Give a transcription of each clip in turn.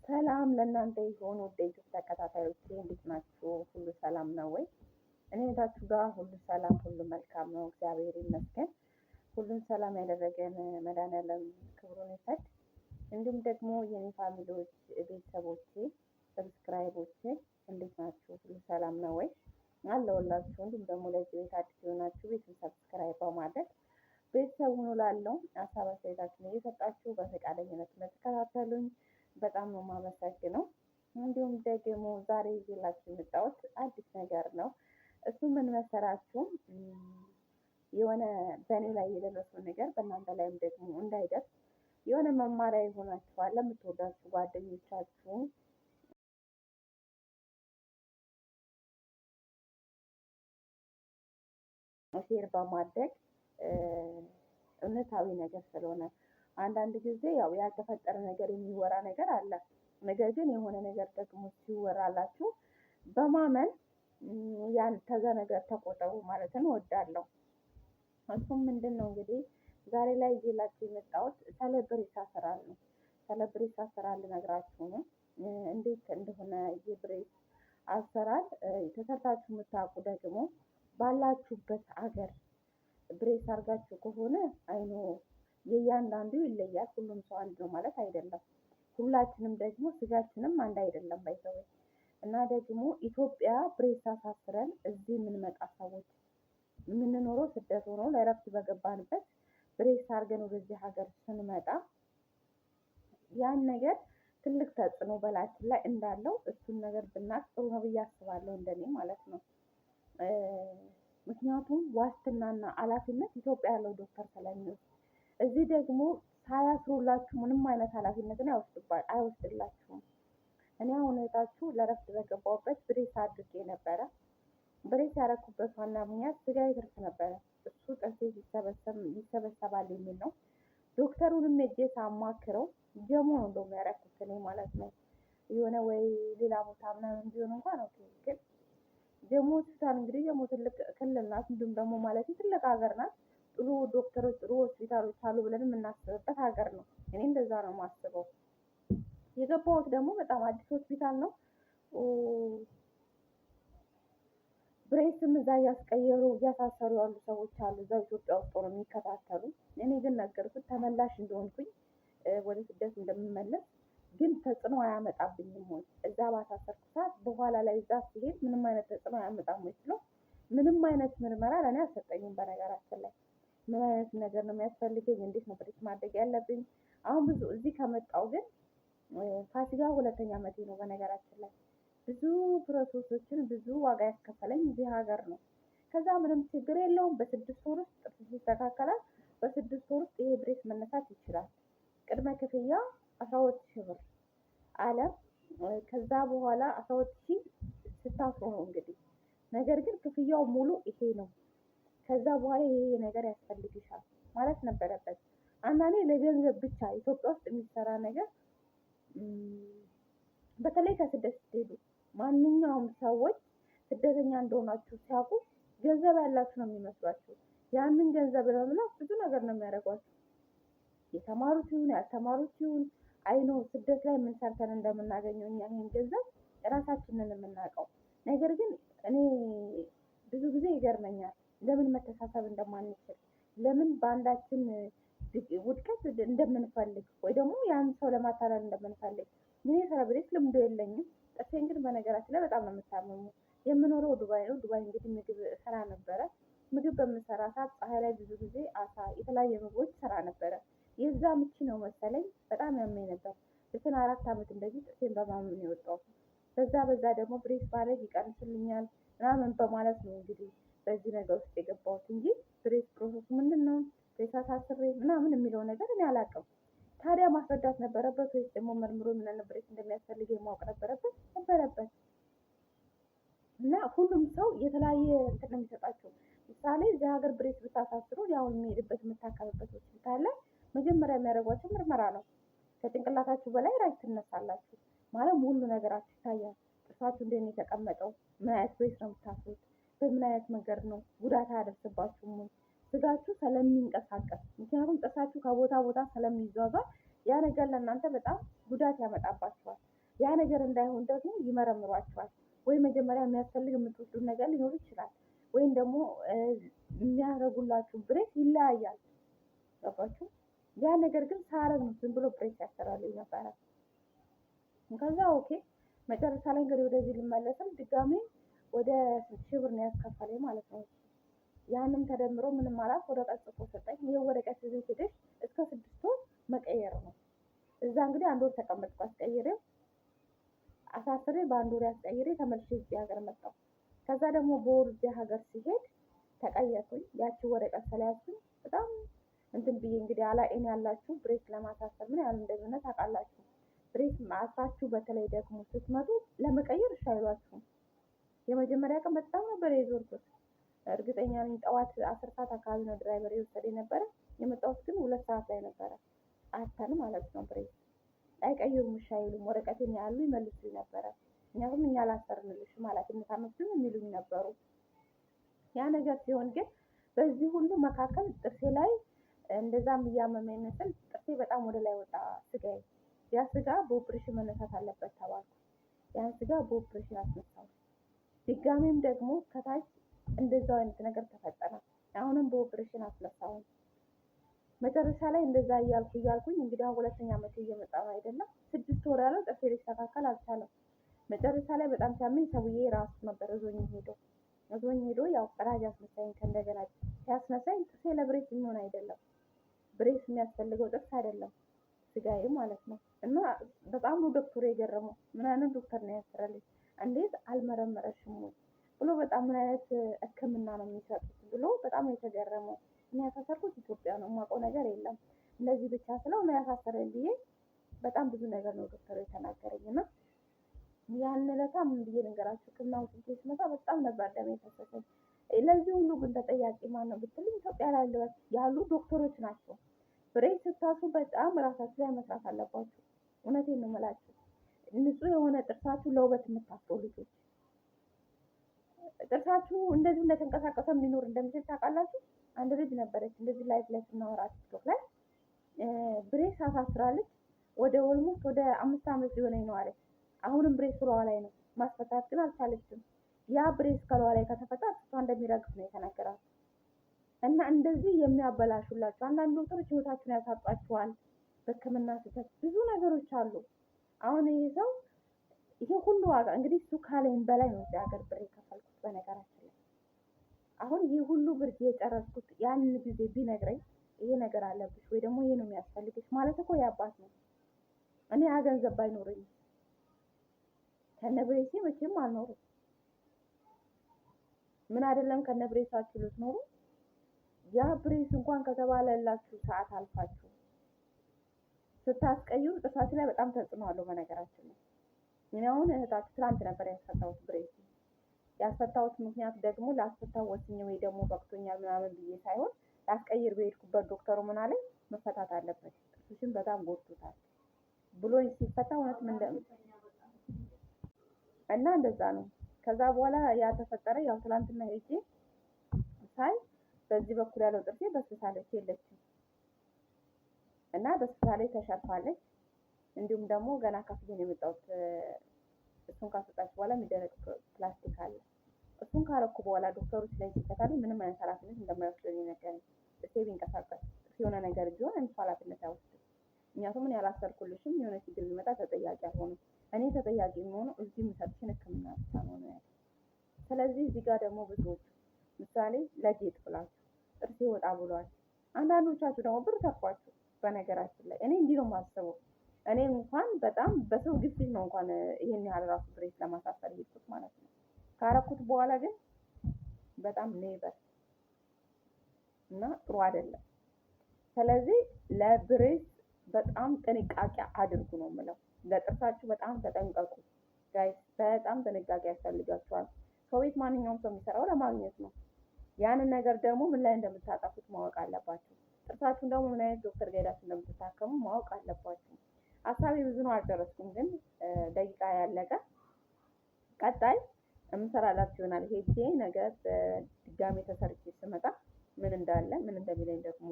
ሰላም ለእናንተ ይሁን ውድ የዩቲዩብ ተከታታዮቼ፣ እንዴት ናችሁ? ሁሉ ሰላም ነው ወይ? እኔ ታችሁ ጋር ሁሉ ሰላም፣ ሁሉ መልካም ነው፣ እግዚአብሔር ይመስገን። ሁሉን ሰላም ያደረገን መድኃኒዓለም ክብሩን ይውሰድ። እንዲሁም ደግሞ የኔ ፋሚሊዎች፣ ቤተሰቦቼ፣ ሰብስክራይቦቼ እንዴት ናችሁ? ሁሉ ሰላም ነው ወይ? አለሁላችሁ። እንዲሁም ደግሞ ለዚህ ቤት አዲስ የሆናችሁ ቤቱን ሰብስክራይብ በማድረግ ቤተሰብ ሁኑ። ላለው ሀሳብ አስተያየታችሁን እየሰጣችሁ በፈቃደኝነት የምትከታተሉኝ በጣም ነው የማመሰግነው። እንዲሁም ደግሞ ዛሬ ይዤላችሁ የመጣሁት አዲስ ነገር ነው። እሱ ምን መሰራችሁ? የሆነ በእኔ ላይ የደረሰው ነገር በእናንተ ላይም ደግሞ እንዳይደርስ የሆነ መማሪያ ይሆናችኋል ለምትወዳችሁ ጓደኞቻችሁ ሼር በማድረግ እውነታዊ ነገር ስለሆነ አንዳንድ ጊዜ ያው ያልተፈጠረ ነገር የሚወራ ነገር አለ። ነገር ግን የሆነ ነገር ደግሞ ሲወራላችሁ በማመን ያን ከዛ ነገር ተቆጠቡ ማለትን እወዳለሁ። እሱም ምንድን ነው እንግዲህ ዛሬ ላይ ይዤላችሁ የመጣሁት ሰለብሬት አሰራር ነው። ሰለብሬት አሰራር ልነግራችሁ ነው። እንዴት እንደሆነ የብሬት አሰራር ተሰርታችሁ የምታውቁ ደግሞ ባላችሁበት አገር ብሬስ አድርጋችሁ ከሆነ አይኖ የእያንዳንዱ ይለያል። ሁሉም ሰው አንድ ነው ማለት አይደለም። ሁላችንም ደግሞ ስጋችንም አንድ አይደለም ባይዘው እና ደግሞ ኢትዮጵያ ብሬስ አሳስረን እዚህ የምንመጣ ሰዎች የምንኖረው ስደት ሆኖ ለእረፍት በገባንበት ብሬስ አድርገን ወደዚህ ሀገር ስንመጣ ያን ነገር ትልቅ ተጽዕኖ በላችን ላይ እንዳለው እሱን ነገር ብናቅ ጥሩ ነው ብዬ አስባለሁ፣ እንደኔ ማለት ነው። ምክንያቱም ዋስትናና ኃላፊነት ኢትዮጵያ ያለው ዶክተር ስለሚወስድ እዚህ ደግሞ ሳያስሩላችሁ ምንም አይነት ኃላፊነትን አይወስድላችሁም። እኔ አሁን እህታችሁ ለእረፍት በገባሁበት ብሬስ አድርጌ ነበረ። ብሬስ ያደረኩበት ዋና ምክንያት ስጋ ይትርፍ ነበረ። እሱ ጥርሴ ይሰበሰባል የሚል ነው። ዶክተሩንም ሄጄ ሳማክረው ጀሞ ነው እንደውም ያደረኩት እኔ ማለት ነው። የሆነ ወይ ሌላ ቦታ ምናምን ቢሆን እንኳን ነው፣ ግን ጀሞ ሆስፒታል እንግዲህ ጀሞ ትልቅ ክልል ናት። እንዲሁም ደግሞ ማለት ትልቅ ሀገር ናት። ጥሩ ዶክተሮች፣ ጥሩ ሆስፒታሎች አሉ ብለን የምናስብበት ሀገር ነው። እኔ እንደዛ ነው የማስበው። የገባሁት ደግሞ በጣም አዲስ ሆስፒታል ነው። ብሬስም እዛ እያስቀየሩ እያሳሰሩ ያሉ ሰዎች አሉ፣ እዛ ኢትዮጵያ ውስጥ ነው የሚከታተሉ። እኔ ግን ነገርኩት ተመላሽ እንደሆንኩኝ ወደ ስደት እንደምመለስ፣ ግን ተጽዕኖ አያመጣብኝም ወይ እዛ ባሳሰርኩ ሰዓት በኋላ ላይ እዛ ሲሄድ ምንም አይነት ተጽዕኖ አያመጣም ወይ ስለው ምንም አይነት ምርመራ ለእኔ አልሰጠኝም። በነገራችን ላይ ምን አይነት ነገር ነው የሚያስፈልገኝ፣ እንዴት ነው ብሬስ ማድረግ ያለብኝ። አሁን ብዙ እዚህ ከመጣው ግን ፋሲካ 2ኛ ዓመቴ ነው። በነገራችን ላይ ብዙ ፕሮሰሶችን ብዙ ዋጋ ያስከፈለኝ እዚህ ሀገር ነው። ከዛ ምንም ችግር የለውም። በ6 ወር ውስጥ ጥርስ ይስተካከላል። በ6 ወር ውስጥ ይሄ ብሬስ መነሳት ይችላል። ቅድመ ክፍያ 12,000 ብር አለ። ከዛ በኋላ 12,000 ስታስሩ ነው እንግዲህ። ነገር ግን ክፍያው ሙሉ ይሄ ነው። ከዛ በኋላ ይሄ ነገር ያስፈልግሻል ማለት ነበረበት። አንዳንዴ ለገንዘብ ብቻ ኢትዮጵያ ውስጥ የሚሰራ ነገር በተለይ ከስደት ስትሄዱ ማንኛውም ሰዎች ስደተኛ እንደሆናችሁ ሲያውቁ ገንዘብ ያላችሁ ነው የሚመስሏችሁ። ያንን ገንዘብ ለመብላት ብዙ ነገር ነው የሚያደርጓችሁ። የተማሩት ይሁን ያልተማሩት ይሁን አይኖ ስደት ላይ ምን ሰርተን እንደምናገኘው እኛ ይሄን ገንዘብ ራሳችንን የምናውቀው። ነገር ግን እኔ ብዙ ጊዜ ይገርመኛል ለምን መተሳሰብ እንደማንችል፣ ለምን በአንዳችን ውድቀት እንደምንፈልግ ወይ ደግሞ ያን ሰው ለማታለል እንደምንፈልግ። እኔ ሰለብሬት ልምዶ የለኝም። ጥርሴን ግን በነገራችን ላይ በጣም ነው የምታመሙ። የምኖረው ዱባይ ነው። ዱባይ እንግዲህ ምግብ ስራ ነበረ። ምግብ በምሰራ ሰዓት ፀሐይ ላይ ብዙ ጊዜ አሳ፣ የተለያየ ምግቦች ስራ ነበረ። የዛ ምቺ ነው መሰለኝ በጣም ያመኝ ነበር። ለስነ 4 ዓመት እንደዚህ ጥርሴን በማመም ነው የወጣሁት። በዛ ደግሞ ብሬስ ባረግ ይቀንስልኛል ምናምን በማለት ነው እንግዲህ በዚህ ነገር ውስጥ የገባሁት እንጂ ብሬስ ፕሮሰስ ምንድን ነው ብሬስ አሳስሬ ምናምን የሚለው ነገር እኔ አላውቅም። ታዲያ ማስረዳት ነበረበት ወይስ ደግሞ መርምሮ ምን አይነት ብሬስ እንደሚያስፈልግ ማወቅ ነበረበት። እና ሁሉም ሰው የተለያየ እንትን ነው የሚሰጣቸው። ምሳሌ እዚህ ሀገር ብሬስ ብታሳስሩ ያሁን የሚሄድበት የምታከምበት ሆስፒታል ላይ መጀመሪያ የሚያደርጓቸው ምርመራ ነው። ከጭንቅላታችሁ በላይ ራጅ ትነሳላችሁ ማለት ሁሉ ነገራችሁ ይታያል። ጥርሳችሁ እንዴት ነው የተቀመጠው፣ ምን አይነት ብሬስ ነው የምታስሩት፣ በምን አይነት መንገድ ነው፣ ጉዳት አያደርስባችሁም ወይ፣ ስጋችሁ ስለሚንቀሳቀስ። ምክንያቱም ጥርሳችሁ ከቦታ ቦታ ስለሚዟዟር ያ ነገር ለእናንተ በጣም ጉዳት ያመጣባችኋል። ያ ነገር እንዳይሆን ደግሞ ይመረምሯቸዋል። ወይ መጀመሪያ የሚያስፈልግ የምትወስዱት ነገር ሊኖር ይችላል፣ ወይም ደግሞ የሚያደርጉላችሁ ብሬስ ይለያያል። ገባችሁ? ያ ነገር ግን ሳረግ ነው ዝም ብሎ ብሬስ ያሰራልኝ ነበረ። ከዛ ኦኬ መጨረሻ ላይ እንግዲህ ወደዚህ ልመለስም ድጋሜ ወደ 6,000 ብር ነው ያስከፈለኝ ማለት ነው። ያንም ተደምሮ ምንም ማለት ወረቀት ጽፎ ሰጠኝ። ይሄ ወረቀት ይዘሽ ሄደሽ እስከ 6 ወር መቀየር ነው። እዛ እንግዲህ 1 ወር ተቀመጥኩ። አስቀይሬ አሳስሬ በ1 ወር ያስቀይሬ ተመልሼ እዚህ ሀገር መጣሁ። ከዛ ደግሞ በወር እዚህ ሀገር ሲሄድ ተቀየርኩኝ። ያቺ ወረቀት ስለያዝኩኝ በጣም እንትን ብዬ እንግዲህ አላኤን ያላችሁ ብሬስ ለማሳሰር ምን ያህል እንደሆነ ታውቃላችሁ። ብሬስ አስራችሁ በተለይ ደግሞ ስትመጡ ለመቀየር እሺ አይሏችሁም። የመጀመሪያ ቀን በጣም ነበር የዞርኩት። እርግጠኛ ነኝ ጠዋት 10 ሰዓት አካባቢ ነው ድራይቨር የወሰደኝ ነበረ። የመጣሁት ግን 2 ሰዓት ላይ ነበረ። አተን ማለት ነው ብሬስ አይቀይሩም እሺ አይሉም። ወረቀቴን ያሉ ይመልሱኝ ነበረ። ምክንያቱም እኛ አላሰርንልሽም ኃላፊነት አንወስድም የሚሉኝ ነበሩ። ያ ነገር ሲሆን ግን በዚህ ሁሉ መካከል ጥርሴ ላይ እንደዛም እያመመኝ መሰል ጥርሴ በጣም ወደ ላይ ወጣ ስጋዬ። ያ ስጋ በኦፕሬሽን መነሳት አለበት ተባልኩ። ያን ስጋ በኦፕሬሽን አስነሳው። ድጋሜም ደግሞ ከታች እንደዛው አይነት ነገር ተፈጠረ። አሁንም በኦፕሬሽን አስነሳሁኝ። መጨረሻ ላይ እንደዛ እያልኩኝ እንግዲህ አሁን 2ኛ ዓመት እየመጣ ነው አይደለም። 6 ወር ያለው ጥርሴ ሊስተካከል አልቻለም። መጨረሻ ላይ በጣም ሲያመኝ ሰውዬ ራሱ ነበር እዞኝ ሄዶ ያው ራጅ አስነሳኝ። ከእንደገና ሲያስነሳኝ ጥርሴ ለብሬስ የሚሆን አይደለም። ብሬስ የሚያስፈልገው ጥርስ አይደለም ስጋዬ ማለት ነው። እና በጣም ነው ዶክተሩ የገረመው። ምን አይነት ዶክተር ነው ያሰራልኝ? እንዴት አልመረመረሽም ብሎ በጣም ምን አይነት ሕክምና ነው የሚሰጡት ብሎ በጣም የተገረመው። እኔ ያሳሰርኩት ኢትዮጵያ ነው፣ የማውቀው ነገር የለም። እንደዚህ ብቻ ስለው ነው ያሳሰረኝ ብዬ በጣም ብዙ ነገር ነው ዶክተሩ የተናገረኝ። እና ያን ዕለት ምን ብዬ ልንገራችሁ፣ ሕክምና ውስጥ ስመጣ በጣም ነበር ደም የፈሰሰኝ። ለዚህ ሁሉ ግን ተጠያቂ ማን ነው ብትልኝ ኢትዮጵያ ላይ ያሉ ዶክተሮች ናቸው። ብሬስ ስታሱ በጣም ራሳችሁ ላይ መስራት አለባችሁ። እውነቴን ነው የምላችሁ። ንጹህ የሆነ ጥርሳችሁ ለውበት የምታስሩ ልጆች፣ ጥርሳችሁ እንደዚህ እንደተንቀሳቀሰም ሊኖር እንደሚችል ታውቃላችሁ። አንድ ልጅ ነበረች እንደዚህ ላይፍ ላይ ስናወራ ቲክቶክ ላይ ብሬስ አሳስራለች። ወደ ኦልሞስት ወደ 5 ዓመት ሊሆነኝ ነው አለች። አሁንም ብሬስ ስለዋ ላይ ነው፣ ማስፈታት ግን አልቻለችም። ያ ብሬስ ከለዋ ላይ ከተፈታ እሷ እንደሚረግፍ ነው የተነገራት። እና እንደዚህ የሚያበላሹላችሁ አንዳንድ ዶክተሮች ህይወታችሁን ያሳጧችኋል። በህክምና ስህተት ብዙ ነገሮች አሉ። አሁን ይሄ ሰው ይሄ ሁሉ ዋጋ እንግዲህ እሱ ካለኝ በላይ ነው እዚህ ሀገር ብር የከፈልኩት። በነገራችን ላይ አሁን ይሄ ሁሉ ብር የጨረስኩት ያን ጊዜ ቢነግረኝ ይሄ ነገር አለብሽ ወይ ደግሞ ይሄ ነው የሚያስፈልግሽ ማለት እኮ ያባት ነው። እኔ ያ ገንዘብ ባይኖረኝ ከነብሬሴ መቼም አልኖርም። ምን አይደለም ከነብሬሳችሁ ልትኖሩ፣ ያ ብሬስ እንኳን ከተባለላችሁ ሰዓት አልፋችሁ ስታስቀይሩ ጥርሳችሁ ላይ በጣም ተጽዕኖ አለው። በነገራችን ላይ እኔ አሁን እህታችሁ ትናንት ነበር ያስፈታሁት ብሬስ። ያስፈታሁት ምክንያት ደግሞ ላስፈታው ወስኜ ወይ ደግሞ በቅቶኛል ምናምን ብዬ ሳይሆን ላስቀይር በሄድኩበት ዶክተሩ ምን አለኝ፣ መፈታት አለበት ጥርስሽን በጣም ጎድቶታል ብሎኝ ሲፈታ እውነት ምን እና እንደዛ ነው። ከዛ በኋላ ያ ተፈጠረ። ያው ትናንትና ሄጄ ሳይ በዚህ በኩል ያለው ጥርሴ በስብሳለች የለችም እና በስብሳለች ተሸርፋለች። እንዲሁም ደግሞ ገና ከፍዬ ነው የመጣሁት። እሱን ካስወጣች በኋላ የሚደረግ ፕላስቲክ አለ። እሱን ካረኩ በኋላ ዶክተሩ ስለዚህ ሲፈታልኝ ምንም አይነት ኃላፊነት እንደማይወስድ ነገረኝ። ጥርሴ ቢንቀሳቀስ ጥርሴ የሆነ ነገር ቢሆን እሱ ኃላፊነት አይወስድም። ምክንያቱም ምን ያላሰርኩልሽም የሆነ ችግር ቢመጣ ተጠያቂ አልሆንም። እኔ ተጠያቂ የሚሆነው እዚህ የምሰጥሽን ሕክምና ብቻ ነው ነው። ስለዚህ እዚህ ጋር ደግሞ ብዙዎች ምሳሌ ለጌጥ ብላችሁ ጥርሴ ወጣ ብሏል። አንዳንዶቻችሁ ደግሞ ብር ተርፏችሁ። በነገራችን ላይ እኔ እንዲህ ነው የማስበው። እኔ እንኳን በጣም በሰው ግፊት ነው እንኳን ይሄን ያህል ራሱ ብሬስ ለማሳፈር ይጥቁት ማለት ነው። ካረኩት በኋላ ግን በጣም ኔቨር እና ጥሩ አይደለም። ስለዚህ ለብሬስ በጣም ጥንቃቄ አድርጉ ነው የምለው። ለጥርሳችሁ በጣም ተጠንቀቁ ጋይስ። በጣም ጥንቃቄ ያስፈልጋችኋል። ሰው ቤት ማንኛውም ሰው የሚሰራው ለማግኘት ነው። ያንን ነገር ደግሞ ምን ላይ እንደምታጠፉት ማወቅ አለባችሁ። ጥርሳችሁን ደግሞ ምን አይነት ዶክተር ጋር ሄዳችሁ እንደምትታከሙ ማወቅ አለባችሁ። ሀሳቤ ብዙ ነው አልጨረስኩም፣ ግን ደቂቃ ያለቀ። ቀጣይ የምሰራላችሁ ይሆናል። ሄጄ ነገር ድጋሜ ተሰርቼ ስመጣ ምን እንዳለ ምን እንደሚለኝ ደግሞ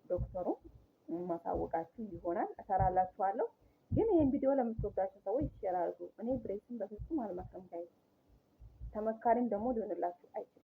ዶክተሩ ማሳወቃችሁ ይሆናል። እሰራላችኋለሁ። ግን ይህን ቪዲዮ ለምትወዳቸው ሰዎች ሼር አድርጉ። እኔ ብሬክስን በፍጹም አልመክርም። ተመካሪም ደግሞ ሊሆንላችሁ አይችልም።